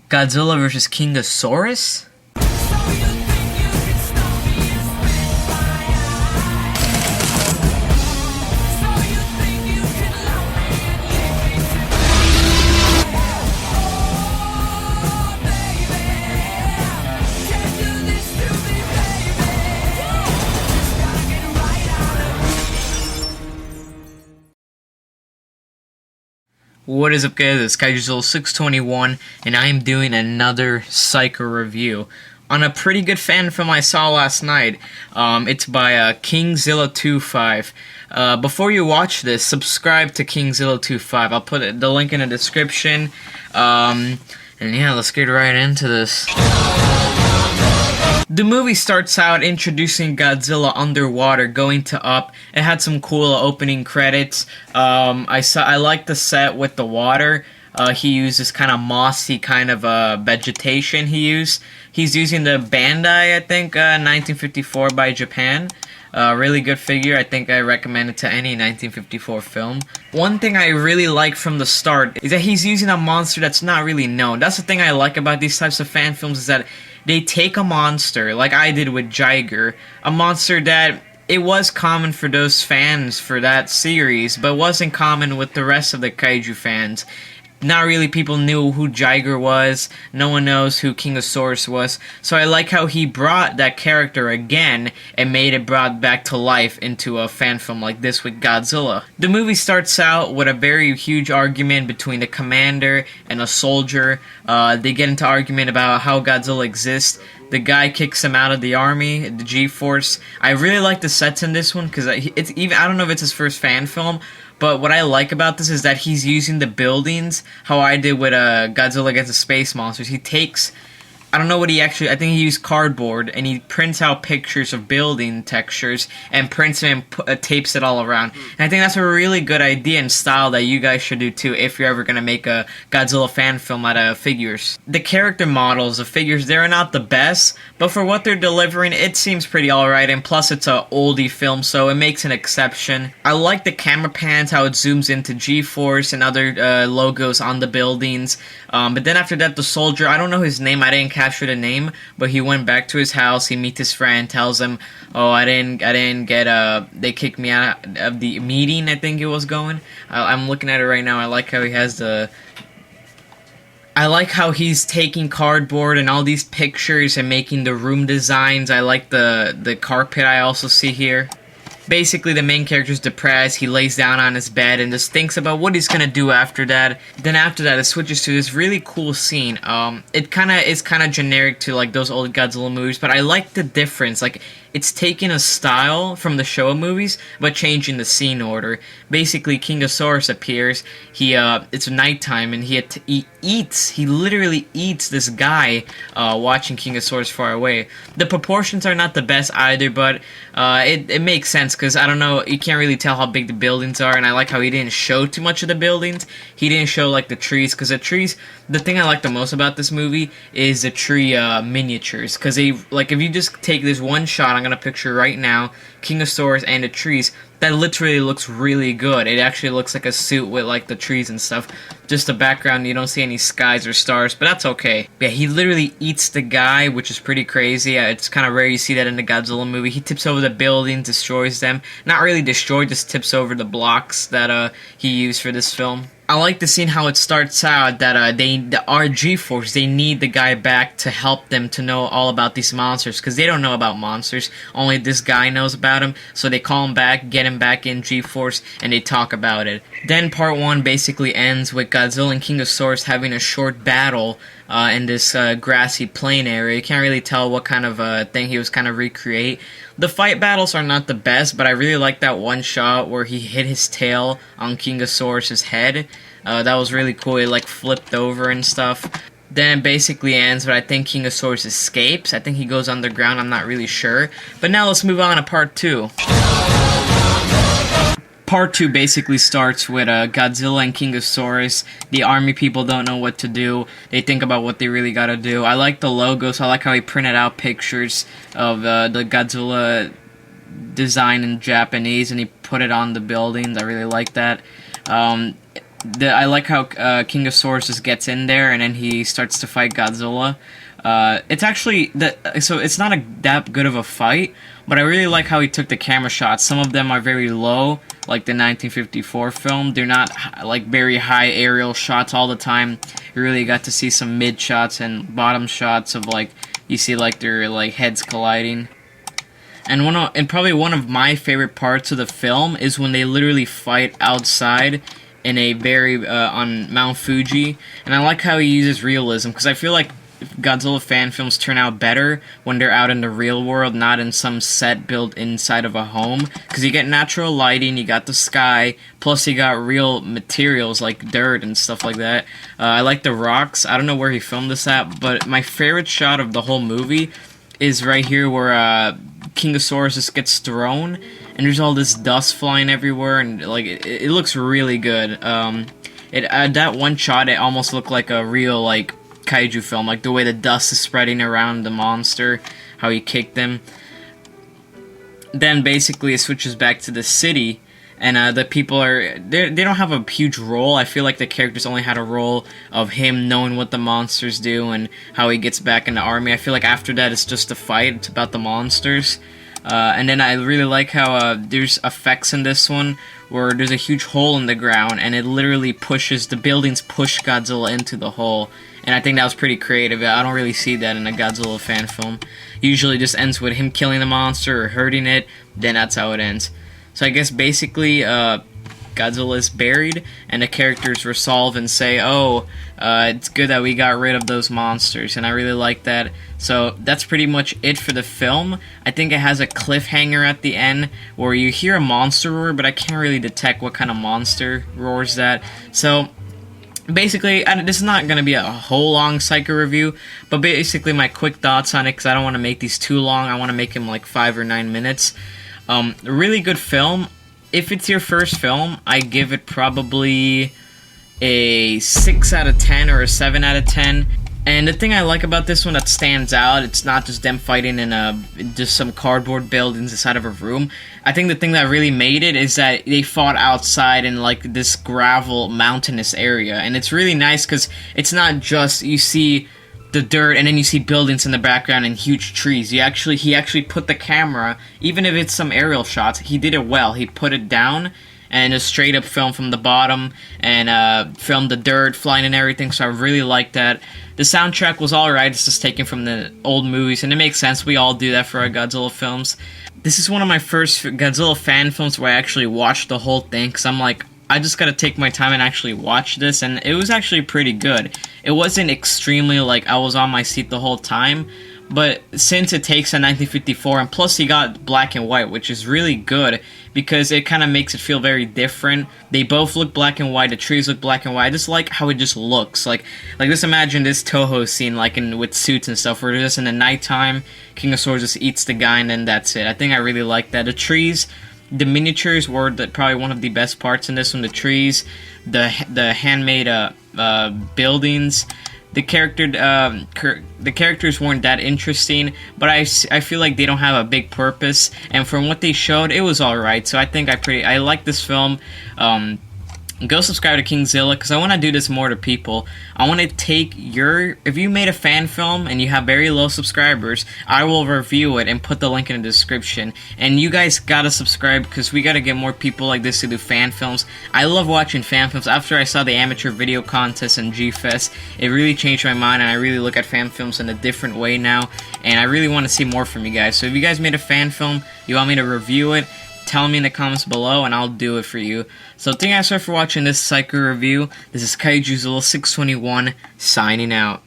Godzilla versus Kingsaurus? What is up, guys? It's Godzilla621, and I am doing another Psycho review on a pretty good fan film I saw last night. It's by Kingzilla25. Before you watch this, subscribe to Kingzilla25. I'll put the link in the description. And yeah, let's get right into this. The movie starts out introducing Godzilla underwater, going to up. It had some cool opening credits. I like the set with the water. He used this kind of mossy kind of vegetation He's using the Bandai, I think, 1954 by Japan. Really good figure. I think I recommend it to any 1954 film. One thing I really like from the start is that he's using a monster that's not really known. That's the thing I like about these types of fan films, is that they take a monster, like I did with Jiger, a monster that it was common for those fans for that series, but wasn't common with the rest of the kaiju fans. Not really people knew who Jiger was, no one knows who Kingsaurus was, so I like how he brought that character again and made it brought back to life into a fan film like this with Godzilla. The movie starts out with a very huge argument between the commander and a soldier. They get into argument about how Godzilla exists. The guy kicks him out of the army, the G-Force. I really like the sets in this one, because it's even, I don't know if it's his first fan film, but what I like about this is that he's using the buildings how I did with Godzilla Against the Space Monsters. He takes, I don't know what I think he used cardboard, and he prints out pictures of building textures and prints them and tapes it all around. And I think that's a really good idea and style that you guys should do too if you're ever going to make a Godzilla fan film out of figures. The character models, the figures, they're not the best, but for what they're delivering, it seems pretty alright, and plus it's a oldie film, so it makes an exception. I like the camera pans, how it zooms into G-Force and other logos on the buildings. But then after that, the soldier, I don't know his name, I didn't capture the name, but he went back to his house, he meets his friend, tells him, oh, I didn't get, they kicked me out of the meeting, I think it was going. I'm looking at it right now, I like how he has I like how he's taking cardboard and all these pictures and making the room designs. I like the carpet I also see here. Basically, the main character's depressed. He lays down on his bed and just thinks about what he's gonna do after that. Then after that, it switches to this really cool scene. It is kind of generic to like those old Godzilla movies, but I like the difference. Like, it's taking a style from the Showa movies, but changing the scene order. Basically, Kingsaurus appears. It's nighttime, and he literally eats this guy watching Kingsaurus far away. The proportions are not the best either, but it makes sense, because, I don't know, you can't really tell how big the buildings are, and I like how he didn't show too much of the buildings. He didn't show, like, the trees, because the trees, the thing I like the most about this movie is the tree miniatures, because if you just take this one shot, I'm gonna picture right now Kingsaurus and the trees, that literally looks really good. It actually looks like a suit with like the trees and stuff. Just the background, you don't see any skies or stars, but that's okay. Yeah, he literally eats the guy, which is pretty crazy. It's kind of rare you see that in the Godzilla movie. He tips over the buildings, destroys them. Not really destroyed, just tips over the blocks that he used for this film. I like the scene how it starts out that the RG Force, they need the guy back to help them to know all about these monsters, because they don't know about monsters, only this guy knows about them, so they call him back, get him back in G-Force, and they talk about it. Then part 1 basically ends with Godzilla and Kingsaurus having a short battle in this grassy plain area. You can't really tell what kind of thing he was kind of recreate. The fight battles are not the best, but I really like that one shot where he hit his tail on Kingsaurus' head. That was really cool. It like flipped over and stuff. Then it basically ends, but I think Kingsaurus escapes. I think he goes underground, I'm not really sure. But now let's move on to part 2. Part 2 basically starts with Godzilla and Kingsaurus. The army people don't know what to do. They think about what they really gotta do. I like the logos. I like how he printed out pictures of the Godzilla design in Japanese and he put it on the buildings. I really like that. I like how Kingsaurus just gets in there and then he starts to fight Godzilla. It's actually so it's not that good of a fight, but I really like how he took the camera shots. Some of them are very low, like the 1954 film. They're not like very high aerial shots all the time. You really got to see some mid shots and bottom shots of like you see like their like heads colliding. And probably one of my favorite parts of the film is when they literally fight outside in a very on Mount Fuji, and I like how he uses realism because I feel like Godzilla fan films turn out better when they're out in the real world, not in some set built inside of a home. Because you get natural lighting, you got the sky, plus you got real materials like dirt and stuff like that. I like the rocks. I don't know where he filmed this at, but my favorite shot of the whole movie is right here where Kingsaurus just gets thrown, and there's all this dust flying everywhere, and like it looks really good. That one shot, it almost looked like a real like kaiju film, like the way the dust is spreading around the monster, how he kicked him. Then basically it switches back to the city, and the people they don't have a huge role. I feel like the characters only had a role of him knowing what the monsters do and how he gets back in the army. I feel like after that it's just a fight. It's about the monsters. And then I really like how there's effects in this one where there's a huge hole in the ground and it literally pushes, the buildings push Godzilla into the hole. And I think that was pretty creative. I don't really see that in a Godzilla fan film. Usually just ends with him killing the monster or hurting it, then that's how it ends. So I guess basically Godzilla is buried and the characters resolve and say, oh, it's good that we got rid of those monsters, and I really like that. So that's pretty much it for the film. I think it has a cliffhanger at the end where you hear a monster roar, but I can't really detect what kind of monster roars that. So basically, this is not going to be a whole long Psycho review, but basically my quick thoughts on it, because I don't want to make these too long. I want to make them like 5 or 9 minutes. Really good film. If it's your first film, I give it probably a 6 out of 10 or a 7 out of 10. And the thing I like about this one that stands out, it's not just them fighting in just some cardboard buildings inside of a room. I think the thing that really made it is that they fought outside in like this gravel mountainous area. And it's really nice because it's not just you see the dirt and then you see buildings in the background and huge trees. He actually put the camera, even if it's some aerial shots, he did it well. He put it down and just straight up film from the bottom and filmed the dirt flying and everything, so I really like that. The soundtrack was alright, it's just taken from the old movies, and it makes sense, we all do that for our Godzilla films. This is one of my first Godzilla fan films where I actually watched the whole thing, because I'm like, I just gotta take my time and actually watch this, and it was actually pretty good. It wasn't extremely like I was on my seat the whole time, but since it takes a 1954, and plus he got black and white, which is really good, because it kind of makes it feel very different. They both look black and white, the trees look black and white. I just like how it just looks. Like just imagine this Toho scene, like with suits and stuff, where just in the nighttime, Kingsaurus just eats the guy and then that's it. I think I really like that. The trees, the miniatures were probably one of the best parts in this one. The trees, the handmade buildings. The characters weren't that interesting, but I feel like they don't have a big purpose. And from what they showed, it was alright. So I think I like this film. Go subscribe to Kingzilla, because I want to do this more to people. I want to take if you made a fan film and you have very low subscribers, I will review it and put the link in the description. And you guys gotta subscribe, because we gotta get more people like this to do fan films. I love watching fan films. After I saw the amateur video contest and G-Fest, it really changed my mind, and I really look at fan films in a different way now. And I really want to see more from you guys. So if you guys made a fan film, you want me to review it, tell me in the comments below and I'll do it for you. So thank you guys for watching this Psycho review. This is Kaijuzzilla621 signing out.